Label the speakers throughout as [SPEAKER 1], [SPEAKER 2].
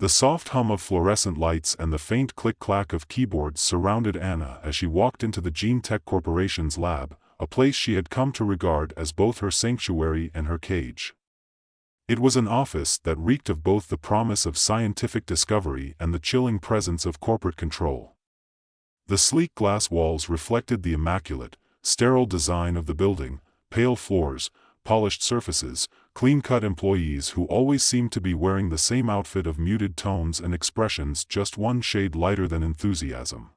[SPEAKER 1] The soft hum of fluorescent lights and the faint click-clack of keyboards surrounded Anna as she walked into the Gene Tech Corporation's lab, a place she had come to regard as both her sanctuary and her cage. It was an office that reeked of both the promise of scientific discovery and the chilling presence of corporate control. The sleek glass walls reflected the immaculate, sterile design of the building, pale floors, polished surfaces, clean-cut employees who always seemed to be wearing the same outfit of muted tones and expressions just one shade lighter than enthusiasm.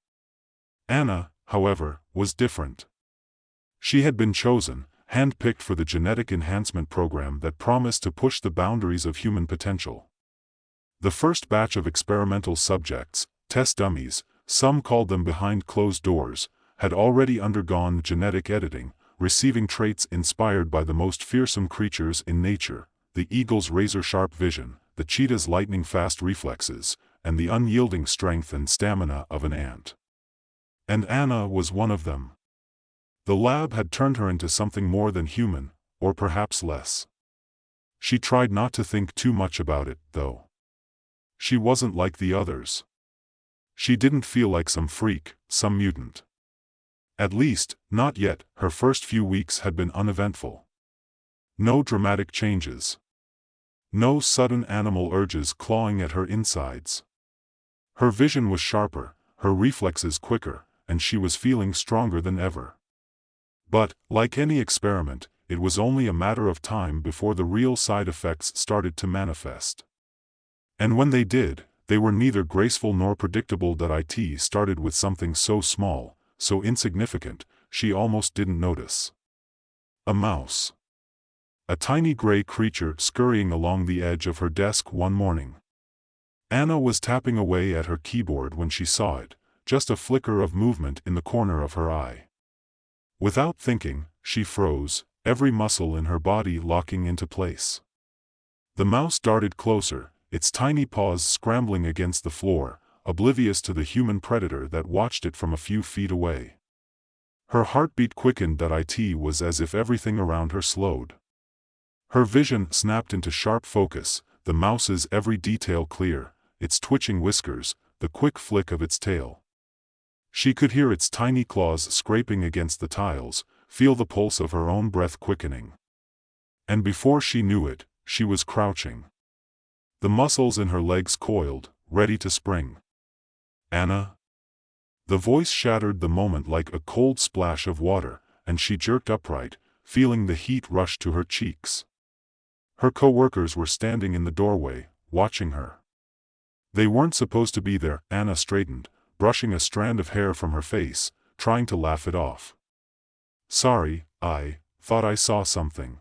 [SPEAKER 1] Anna, however, was different. She had been chosen, hand-picked for the genetic enhancement program that promised to push the boundaries of human potential. The first batch of experimental subjects, test dummies, some called them behind closed doors, had already undergone genetic editing, receiving traits inspired by the most fearsome creatures in nature, the eagle's razor-sharp vision, the cheetah's lightning-fast reflexes, and the unyielding strength and stamina of an ant. And Anna was one of them. The lab had turned her into something more than human, or perhaps less. She tried not to think too much about it, though. She wasn't like the others. She didn't feel like some freak, some mutant. At least, not yet. Her first few weeks had been uneventful. No dramatic changes. No sudden animal urges clawing at her insides. Her vision was sharper, her reflexes quicker, and she was feeling stronger than ever. But, like any experiment, it was only a matter of time before the real side effects started to manifest. And when they did, they were neither graceful nor predictable. It started with something so small, so insignificant, she almost didn't notice. A mouse. A tiny gray creature scurrying along the edge of her desk one morning. Anna was tapping away at her keyboard when she saw it, just a flicker of movement in the corner of her eye. Without thinking, she froze, every muscle in her body locking into place. The mouse darted closer, its tiny paws scrambling against the floor, oblivious to the human predator that watched it from a few feet away. Her heartbeat quickened. It was as if everything around her slowed. Her vision snapped into sharp focus, the mouse's every detail clear, its twitching whiskers, the quick flick of its tail. She could hear its tiny claws scraping against the tiles, feel the pulse of her own breath quickening. And before she knew it, she was crouching. The muscles in her legs coiled, ready to spring. Anna? The voice shattered the moment like a cold splash of water, and she jerked upright, feeling the heat rush to her cheeks. Her co-workers were standing in the doorway, watching her. They weren't supposed to be there. Anna straightened, brushing a strand of hair from her face, trying to laugh it off. Sorry, I thought I saw something.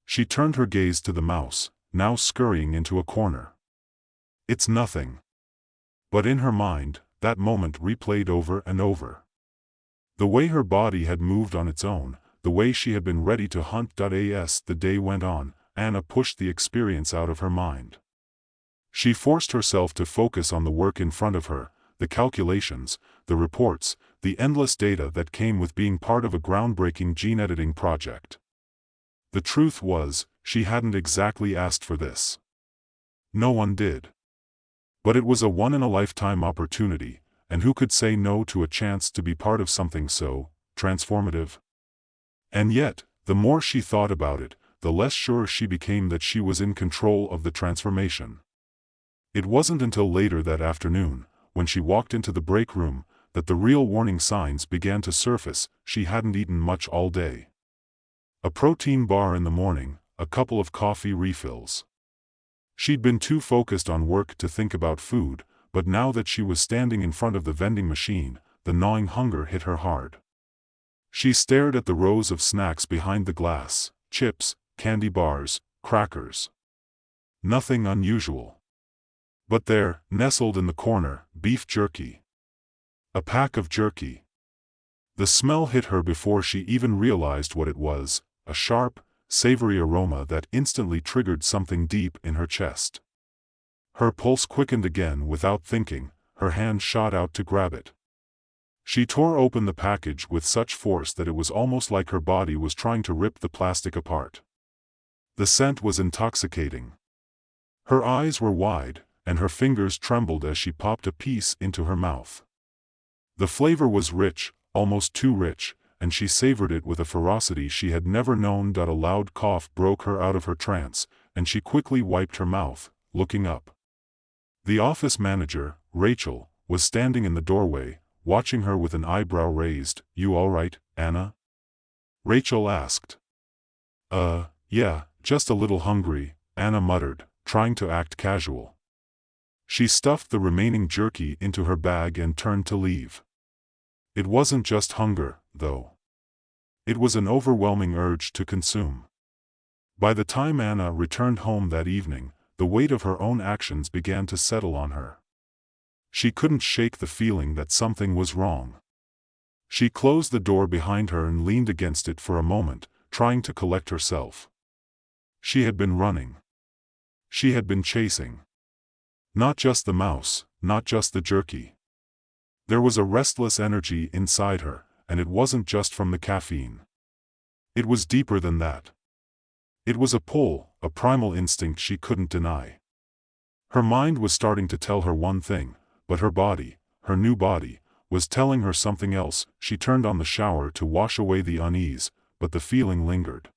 [SPEAKER 1] She turned her gaze to the mouse, now scurrying into a corner. It's nothing. But in her mind, that moment replayed over and over. The way her body had moved on its own, the way she had been ready to hunt. As the day went on, Anna pushed the experience out of her mind. She forced herself to focus on the work in front of her, the calculations, the reports, the endless data that came with being part of a groundbreaking gene editing project. The truth was, she hadn't exactly asked for this. No one did. But it was a one-in-a-lifetime opportunity, and who could say no to a chance to be part of something so transformative? And yet, the more she thought about it, the less sure she became that she was in control of the transformation. It wasn't until later that afternoon, when she walked into the break room, that the real warning signs began to surface. She hadn't eaten much all day. A protein bar in the morning, a couple of coffee refills. She'd been too focused on work to think about food, but now that she was standing in front of the vending machine, the gnawing hunger hit her hard. She stared at the rows of snacks behind the glass, chips, candy bars, crackers. Nothing unusual. But there, nestled in the corner, beef jerky. A pack of jerky. The smell hit her before she even realized what it was, a sharp, savory aroma that instantly triggered something deep in her chest. Her pulse quickened again. Without thinking, her hand shot out to grab it. She tore open the package with such force that it was almost like her body was trying to rip the plastic apart. The scent was intoxicating. Her eyes were wide, and her fingers trembled as she popped a piece into her mouth. The flavor was rich, almost too rich, and she savored it with a ferocity she had never known. A loud cough broke her out of her trance, and she quickly wiped her mouth, looking up. The office manager, Rachel, was standing in the doorway, watching her with an eyebrow raised. "You all right, Anna?" Rachel asked. Yeah, just a little hungry," Anna muttered, trying to act casual. She stuffed the remaining jerky into her bag and turned to leave. It wasn't just hunger, though. It was an overwhelming urge to consume. By the time Anna returned home that evening, the weight of her own actions began to settle on her. She couldn't shake the feeling that something was wrong. She closed the door behind her and leaned against it for a moment, trying to collect herself. She had been running. She had been chasing. Not just the mouse, not just the jerky. There was a restless energy inside her, and it wasn't just from the caffeine. It was deeper than that. It was a pull, a primal instinct she couldn't deny. Her mind was starting to tell her one thing, but her body, her new body, was telling her something else. She turned on the shower to wash away the unease, but the feeling lingered.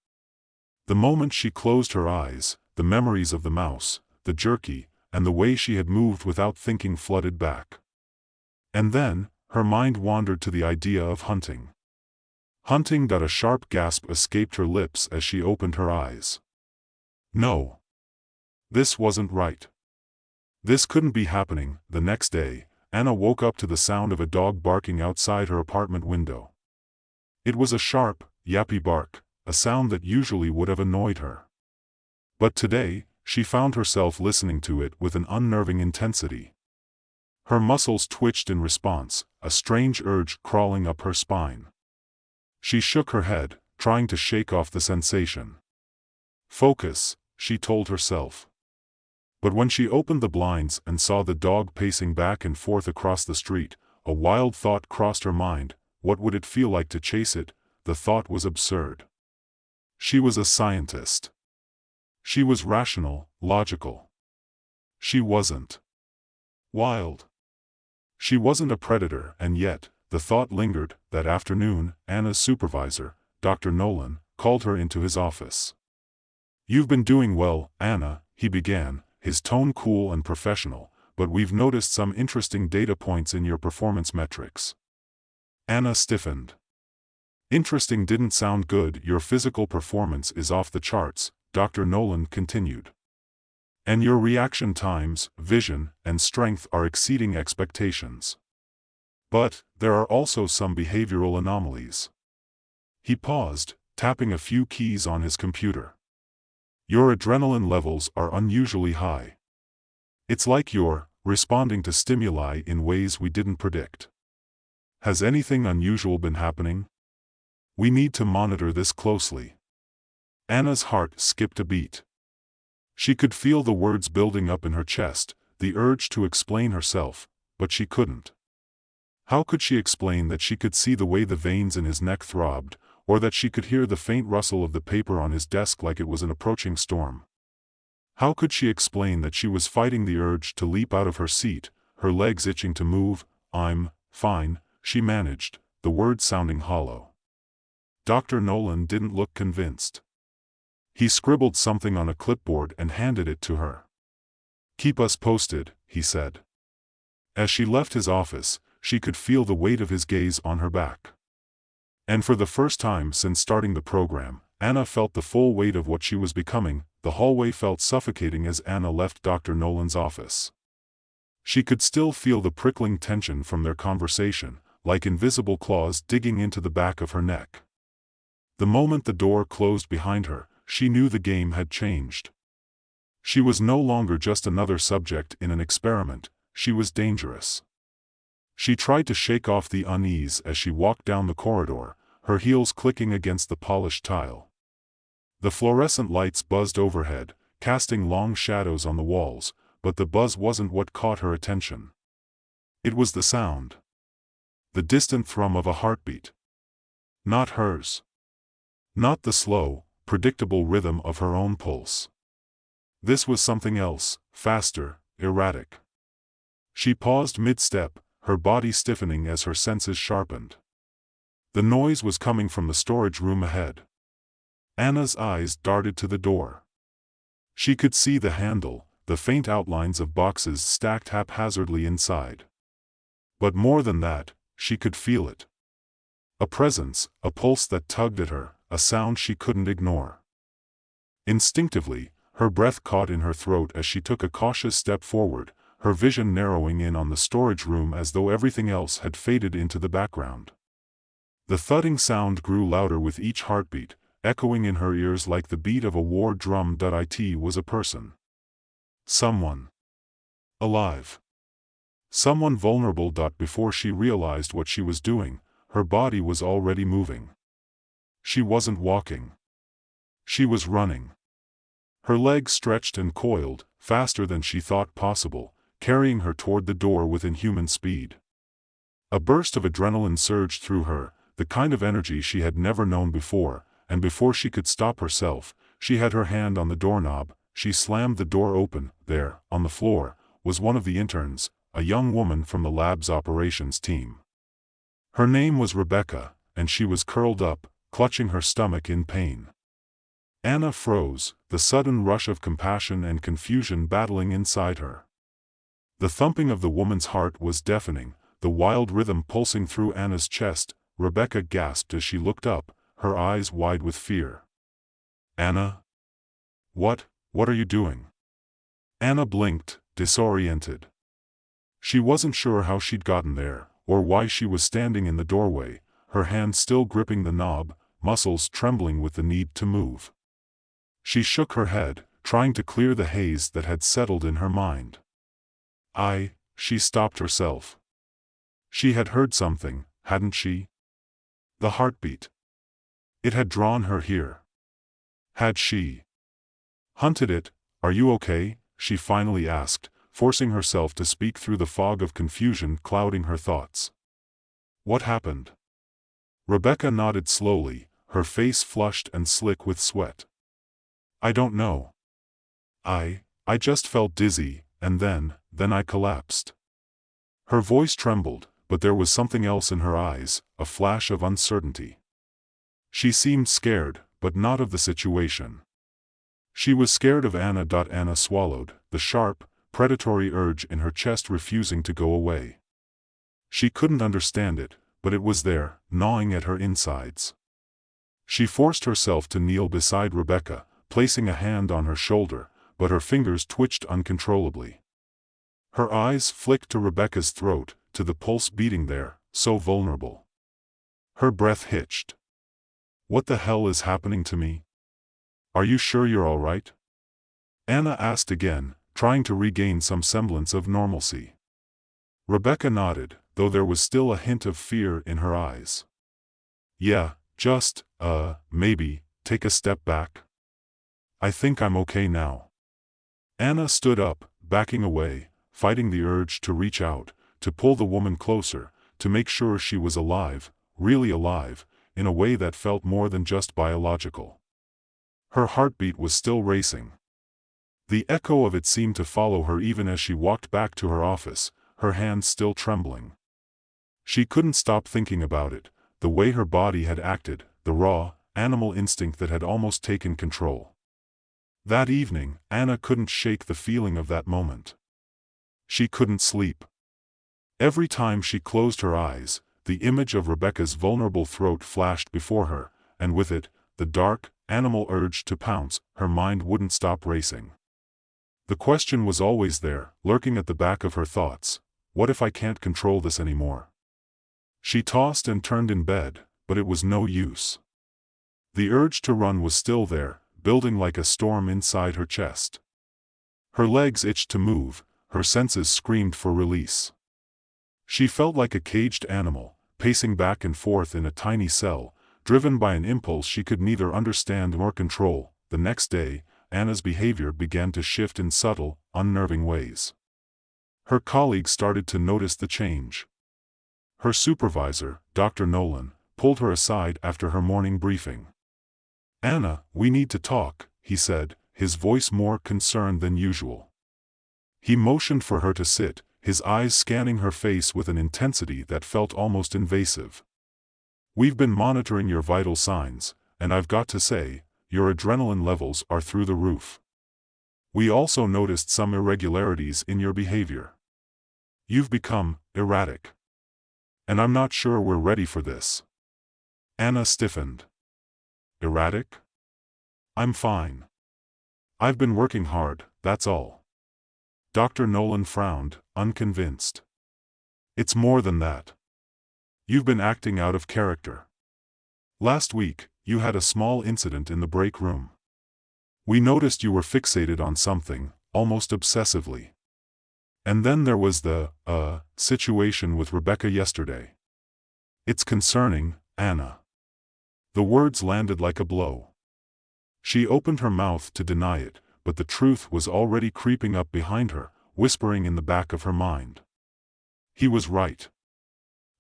[SPEAKER 1] The moment she closed her eyes, the memories of the mouse, the jerky, and the way she had moved without thinking flooded back. And then, her mind wandered to the idea of hunting. Hunting. A sharp gasp escaped her lips as she opened her eyes. No. This wasn't right. This couldn't be happening. The next day, Anna woke up to the sound of a dog barking outside her apartment window. It was a sharp, yappy bark, a sound that usually would have annoyed her. But today, she found herself listening to it with an unnerving intensity. Her muscles twitched in response, a strange urge crawling up her spine. She shook her head, trying to shake off the sensation. "Focus," she told herself. But when she opened the blinds and saw the dog pacing back and forth across the street, a wild thought crossed her mind. What would it feel like to chase it? The thought was absurd. She was a scientist. She was rational, logical. She wasn't wild. She wasn't a predator, and yet, the thought lingered. That afternoon, Anna's supervisor, Dr. Nolan, called her into his office. "You've been doing well, Anna," he began, his tone cool and professional, "but we've noticed some interesting data points in your performance metrics." Anna stiffened. Interesting didn't sound good. "Your physical performance is off the charts," Dr. Nolan continued. "And your reaction times, vision, and strength are exceeding expectations. But, there are also some behavioral anomalies." He paused, tapping a few keys on his computer. "Your adrenaline levels are unusually high. It's like you're responding to stimuli in ways we didn't predict. Has anything unusual been happening? We need to monitor this closely." Anna's heart skipped a beat. She could feel the words building up in her chest, the urge to explain herself, but she couldn't. How could she explain that she could see the way the veins in his neck throbbed, or that she could hear the faint rustle of the paper on his desk like it was an approaching storm? How could she explain that she was fighting the urge to leap out of her seat, her legs itching to move? "I'm fine," she managed, the words sounding hollow. Dr. Nolan didn't look convinced. He scribbled something on a clipboard and handed it to her. "Keep us posted," he said. As she left his office, she could feel the weight of his gaze on her back. And for the first time since starting the program, Anna felt the full weight of what she was becoming. The hallway felt suffocating as Anna left Dr. Nolan's office. She could still feel the prickling tension from their conversation, like invisible claws digging into the back of her neck. The moment the door closed behind her, she knew the game had changed. She was no longer just another subject in an experiment, she was dangerous. She tried to shake off the unease as she walked down the corridor, her heels clicking against the polished tile. The fluorescent lights buzzed overhead, casting long shadows on the walls, but the buzz wasn't what caught her attention. It was the sound. The distant thrum of a heartbeat. Not hers. Not the slow, predictable rhythm of her own pulse. This was something else, faster, erratic. She paused mid-step, her body stiffening as her senses sharpened. The noise was coming from the storage room ahead. Anna's eyes darted to the door. She could see the handle, the faint outlines of boxes stacked haphazardly inside. But more than that, she could feel it. A presence, a pulse that tugged at her, a sound she couldn't ignore. Instinctively, her breath caught in her throat as she took a cautious step forward, her vision narrowing in on the storage room as though everything else had faded into the background. The thudding sound grew louder with each heartbeat, echoing in her ears like the beat of a war drum. It was a person. Someone. Alive. Someone vulnerable. Before she realized what she was doing, her body was already moving. She wasn't walking. She was running. Her legs stretched and coiled, faster than she thought possible, carrying her toward the door with inhuman speed. A burst of adrenaline surged through her, the kind of energy she had never known before, and before she could stop herself, she had her hand on the doorknob. She slammed the door open. There, on the floor, was one of the interns, a young woman from the lab's operations team. Her name was Rebecca, and she was curled up, clutching her stomach in pain. Anna froze, the sudden rush of compassion and confusion battling inside her. The thumping of the woman's heart was deafening, the wild rhythm pulsing through Anna's chest. Rebecca gasped as she looked up, her eyes wide with fear. Anna? What are you doing? Anna blinked, disoriented. She wasn't sure how she'd gotten there, or why she was standing in the doorway, her hand still gripping the knob, muscles trembling with the need to move. She shook her head, trying to clear the haze that had settled in her mind. She stopped herself. She had heard something, hadn't she? The heartbeat. It had drawn her here. Had she hunted it? Are you okay? She finally asked, forcing herself to speak through the fog of confusion clouding her thoughts. What happened? Rebecca nodded slowly, her face flushed and slick with sweat. I don't know. I just felt dizzy, and then I collapsed. Her voice trembled, but there was something else in her eyes, a flash of uncertainty. She seemed scared, but not of the situation. She was scared of Anna. Anna swallowed, the sharp, predatory urge in her chest refusing to go away. She couldn't understand it, but it was there, gnawing at her insides. She forced herself to kneel beside Rebecca, placing a hand on her shoulder, but her fingers twitched uncontrollably. Her eyes flicked to Rebecca's throat, to the pulse beating there, so vulnerable. Her breath hitched. What the hell is happening to me? Are you sure you're all right? Anna asked again, trying to regain some semblance of normalcy. Rebecca nodded, though there was still a hint of fear in her eyes. Yeah, just, maybe, take a step back. I think I'm okay now. Anna stood up, backing away, fighting the urge to reach out, to pull the woman closer, to make sure she was alive, really alive, in a way that felt more than just biological. Her heartbeat was still racing. The echo of it seemed to follow her even as she walked back to her office, her hands still trembling. She couldn't stop thinking about it, the way her body had acted, the raw, animal instinct that had almost taken control. That evening, Anna couldn't shake the feeling of that moment. She couldn't sleep. Every time she closed her eyes, the image of Rebecca's vulnerable throat flashed before her, and with it, the dark, animal urge to pounce. Her mind wouldn't stop racing. The question was always there, lurking at the back of her thoughts. What if I can't control this anymore? She tossed and turned in bed, but it was no use. The urge to run was still there, building like a storm inside her chest. Her legs itched to move, her senses screamed for release. She felt like a caged animal, pacing back and forth in a tiny cell, driven by an impulse she could neither understand nor control. The next day, Anna's behavior began to shift in subtle, unnerving ways. Her colleagues started to notice the change. Her supervisor, Dr. Nolan, pulled her aside after her morning briefing. "Anna, we need to talk," he said, his voice more concerned than usual. He motioned for her to sit, his eyes scanning her face with an intensity that felt almost invasive. "We've been monitoring your vital signs, and I've got to say, your adrenaline levels are through the roof. We also noticed some irregularities in your behavior. You've become erratic. And I'm not sure we're ready for this." Anna stiffened. "Erratic? I'm fine. I've been working hard, that's all." Dr. Nolan frowned, unconvinced. "It's more than that. You've been acting out of character. Last week, you had a small incident in the break room. We noticed you were fixated on something, almost obsessively. And then there was the, situation with Rebecca yesterday. It's concerning, Anna." The words landed like a blow. She opened her mouth to deny it, but the truth was already creeping up behind her, whispering in the back of her mind. He was right.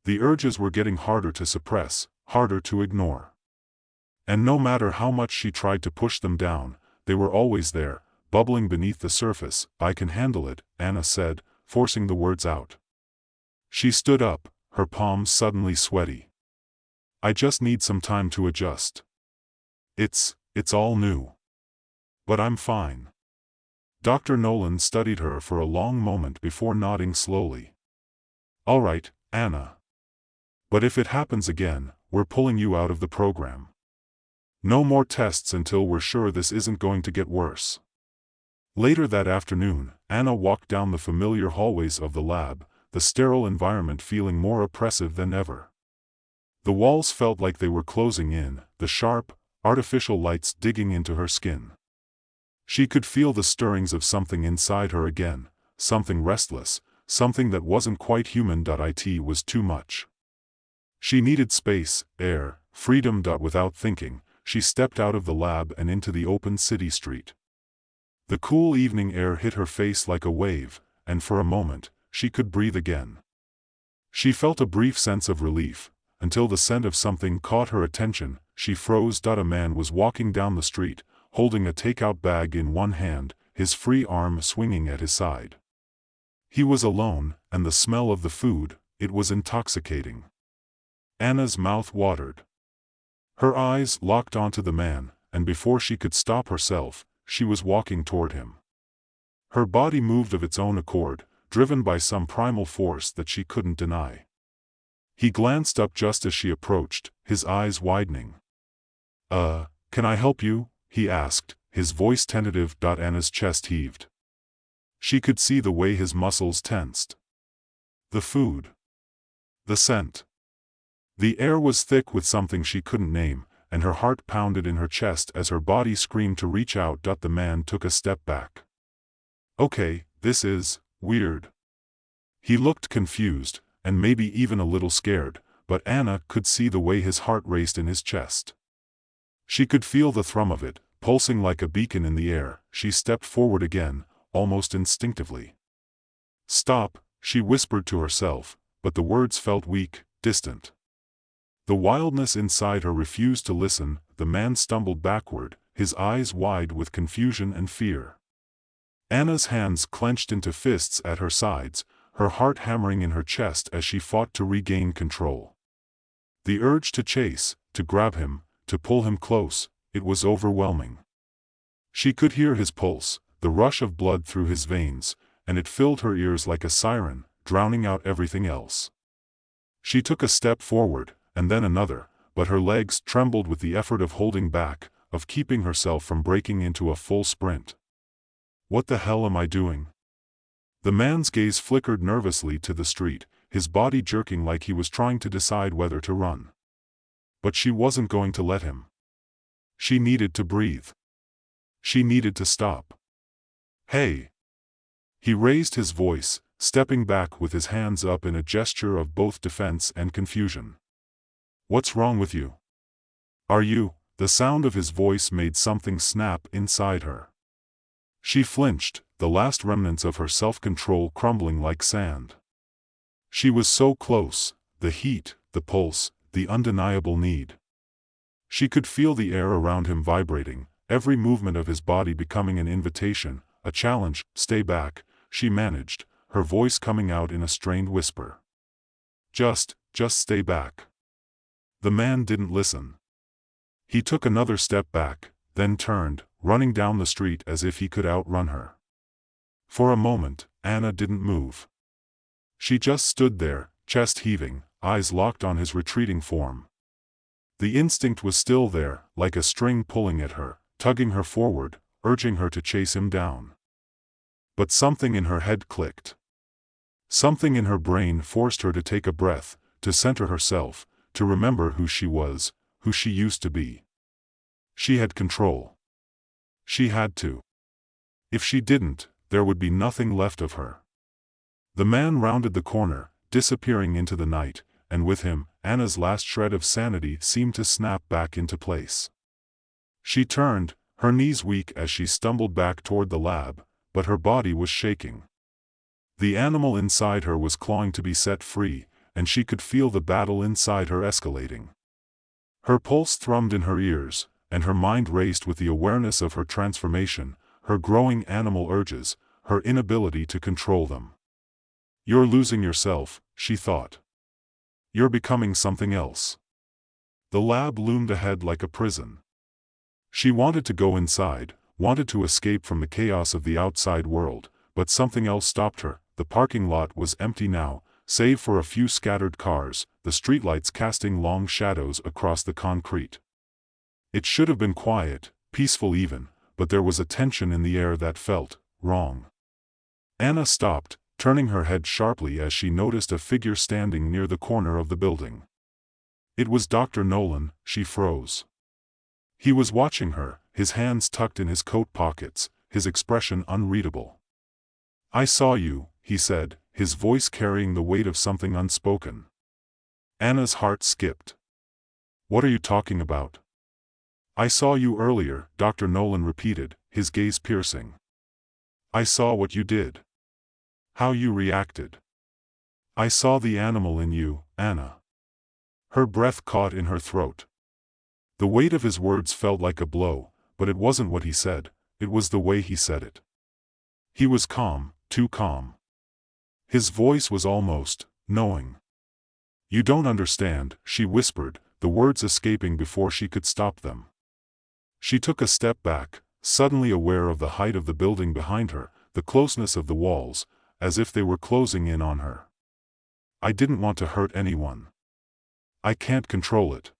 [SPEAKER 1] The urges were getting harder to suppress, harder to ignore. And no matter how much she tried to push them down, they were always there, bubbling beneath the surface. "I can handle it," Anna said, forcing the words out. She stood up, her palms suddenly sweaty. "I just need some time to adjust. It's all new. But I'm fine." Dr. Nolan studied her for a long moment before nodding slowly. "All right, Anna. But if it happens again, we're pulling you out of the program. No more tests until we're sure this isn't going to get worse." Later that afternoon, Anna walked down the familiar hallways of the lab, the sterile environment feeling more oppressive than ever. The walls felt like they were closing in, the sharp, artificial lights digging into her skin. She could feel the stirrings of something inside her again, something restless, something that wasn't quite human. It was too much. She needed space, air, freedom. Without thinking, she stepped out of the lab and into the open city street. The cool evening air hit her face like a wave, and for a moment, she could breathe again. She felt a brief sense of relief, until the scent of something caught her attention. She froze. A man was walking down the street, holding a takeout bag in one hand, his free arm swinging at his side. He was alone, and the smell of the food, it was intoxicating. Anna's mouth watered. Her eyes locked onto the man, and before she could stop herself, she was walking toward him. Her body moved of its own accord, driven by some primal force that she couldn't deny. He glanced up just as she approached, his eyes widening. Can I help you?" he asked, his voice tentative. Anna's chest heaved. She could see the way his muscles tensed. The food. The scent. The air was thick with something she couldn't name, and her heart pounded in her chest as her body screamed to reach out. The man took a step back. "Okay, this is weird." He looked confused, and maybe even a little scared, but Anna could see the way his heart raced in his chest. She could feel the thrum of it, pulsing like a beacon in the air. She stepped forward again, almost instinctively. "Stop," she whispered to herself, but the words felt weak, distant. The wildness inside her refused to listen. The man stumbled backward, his eyes wide with confusion and fear. Anna's hands clenched into fists at her sides, her heart hammering in her chest as she fought to regain control. The urge to chase, to grab him, to pull him close, it was overwhelming. She could hear his pulse, the rush of blood through his veins, and it filled her ears like a siren, drowning out everything else. She took a step forward, and then another, but her legs trembled with the effort of holding back, of keeping herself from breaking into a full sprint. "What the hell am I doing?" The man's gaze flickered nervously to the street, his body jerking like he was trying to decide whether to run. But she wasn't going to let him. She needed to breathe. She needed to stop. "Hey!" He raised his voice, stepping back with his hands up in a gesture of both defense and confusion. "What's wrong with you? Are you?" The sound of his voice made something snap inside her. She flinched, the last remnants of her self-control crumbling like sand. She was so close, the heat, the pulse, the undeniable need. She could feel the air around him vibrating, every movement of his body becoming an invitation, a challenge. "Stay back," she managed, her voice coming out in a strained whisper. Just stay back." The man didn't listen. He took another step back, then turned, running down the street as if he could outrun her. For a moment, Anna didn't move. She just stood there, chest heaving, eyes locked on his retreating form. The instinct was still there, like a string pulling at her, tugging her forward, urging her to chase him down. But something in her head clicked. Something in her brain forced her to take a breath, to center herself, to remember who she was, who she used to be. She had control. She had to. If she didn't, there would be nothing left of her. The man rounded the corner, disappearing into the night, and with him, Anna's last shred of sanity seemed to snap back into place. She turned, her knees weak as she stumbled back toward the lab, but her body was shaking. The animal inside her was clawing to be set free, and she could feel the battle inside her escalating. Her pulse thrummed in her ears, and her mind raced with the awareness of her transformation, her growing animal urges, her inability to control them. "You're losing yourself," she thought. "You're becoming something else." The lab loomed ahead like a prison. She wanted to go inside, wanted to escape from the chaos of the outside world, but something else stopped her. The parking lot was empty now, save for a few scattered cars, the streetlights casting long shadows across the concrete. It should have been quiet, peaceful even, but there was a tension in the air that felt wrong. Anna stopped, turning her head sharply as she noticed a figure standing near the corner of the building. It was Dr. Nolan. She froze. He was watching her, his hands tucked in his coat pockets, his expression unreadable. "I saw you," he said, his voice carrying the weight of something unspoken. Anna's heart skipped. "What are you talking about?" "I saw you earlier," Dr. Nolan repeated, his gaze piercing. "I saw what you did. How you reacted. I saw the animal in you, Anna." Her breath caught in her throat. The weight of his words felt like a blow, but it wasn't what he said, it was the way he said it. He was calm, too calm. His voice was almost knowing. "You don't understand," she whispered, the words escaping before she could stop them. She took a step back, suddenly aware of the height of the building behind her, the closeness of the walls, as if they were closing in on her. "I didn't want to hurt anyone. I can't control it.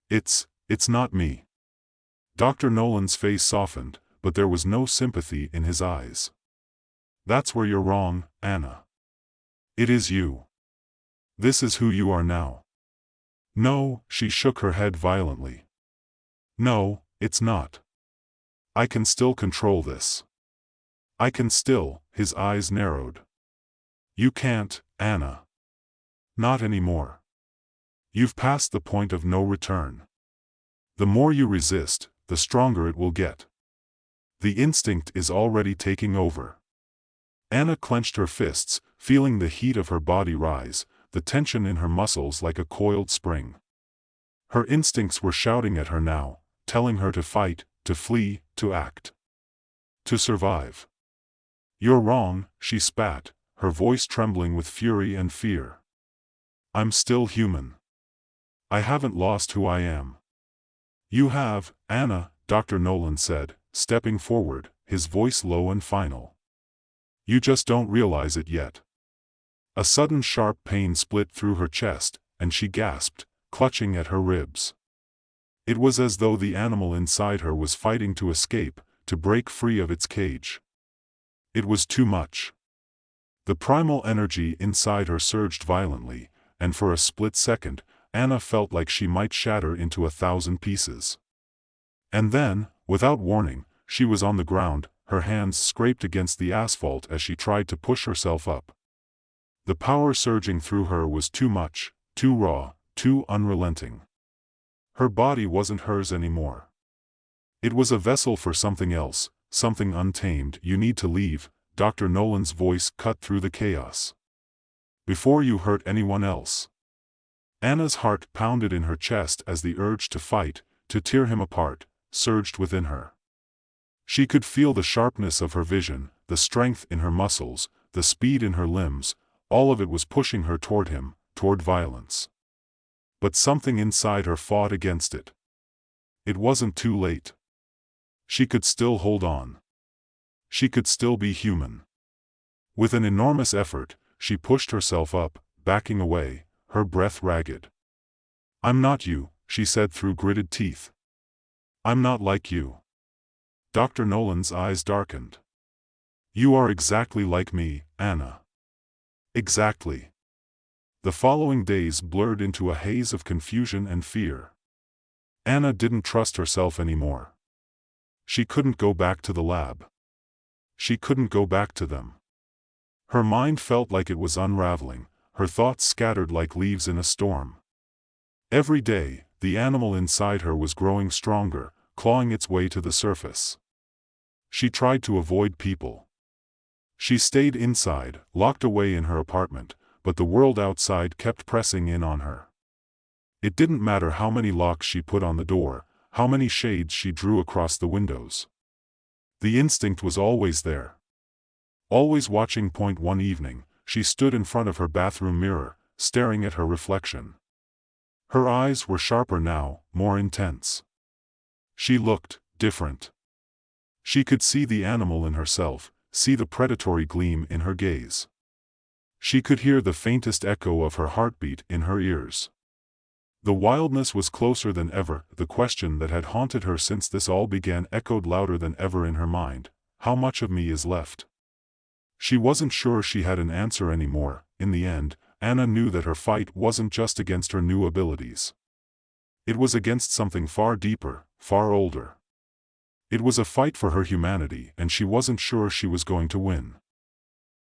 [SPEAKER 1] It's not me." Dr. Nolan's face softened, but there was no sympathy in his eyes. "That's where you're wrong, Anna. It is you. This is who you are now." "No," she shook her head violently. "No, it's not. I can still control this. I can still," his eyes narrowed. "You can't, Anna. Not anymore. You've passed the point of no return. The more you resist, the stronger it will get. The instinct is already taking over." Anna clenched her fists, feeling the heat of her body rise, the tension in her muscles like a coiled spring. Her instincts were shouting at her now, telling her to fight, to flee, to act. To survive. "You're wrong," she spat, her voice trembling with fury and fear. "I'm still human. I haven't lost who I am." "You have, Anna," Dr. Nolan said, stepping forward, his voice low and final. "You just don't realize it yet." A sudden sharp pain split through her chest, and she gasped, clutching at her ribs. It was as though the animal inside her was fighting to escape, to break free of its cage. It was too much. The primal energy inside her surged violently, and for a split second, Anna felt like she might shatter into 1,000 pieces. And then, without warning, she was on the ground, her hands scraped against the asphalt as she tried to push herself up. The power surging through her was too much, too raw, too unrelenting. Her body wasn't hers anymore. It was a vessel for something else, something untamed. "You need to leave," Dr. Nolan's voice cut through the chaos. "Before you hurt anyone else." Anna's heart pounded in her chest as the urge to fight, to tear him apart, surged within her. She could feel the sharpness of her vision, the strength in her muscles, the speed in her limbs, all of it was pushing her toward him, toward violence. But something inside her fought against it. It wasn't too late. She could still hold on. She could still be human. With an enormous effort, she pushed herself up, backing away, her breath ragged. "I'm not you," she said through gritted teeth. "I'm not like you." Dr. Nolan's eyes darkened. "You are exactly like me, Anna." Exactly. The following days blurred into a haze of confusion and fear. Anna didn't trust herself anymore. She couldn't go back to the lab. She couldn't go back to them. Her mind felt like it was unraveling, her thoughts scattered like leaves in a storm. Every day, the animal inside her was growing stronger, clawing its way to the surface. She tried to avoid people. She stayed inside, locked away in her apartment, but the world outside kept pressing in on her. It didn't matter how many locks she put on the door, how many shades she drew across the windows. The instinct was always there. Always watching. One evening, she stood in front of her bathroom mirror, staring at her reflection. Her eyes were sharper now, more intense. She looked different. She could see the animal in herself, see the predatory gleam in her gaze. She could hear the faintest echo of her heartbeat in her ears. The wildness was closer than ever. The question that had haunted her since this all began echoed louder than ever in her mind. How much of me is left? She wasn't sure she had an answer anymore. In the end, Anna knew that her fight wasn't just against her new abilities. It was against something far deeper, far older. It was a fight for her humanity, and she wasn't sure she was going to win.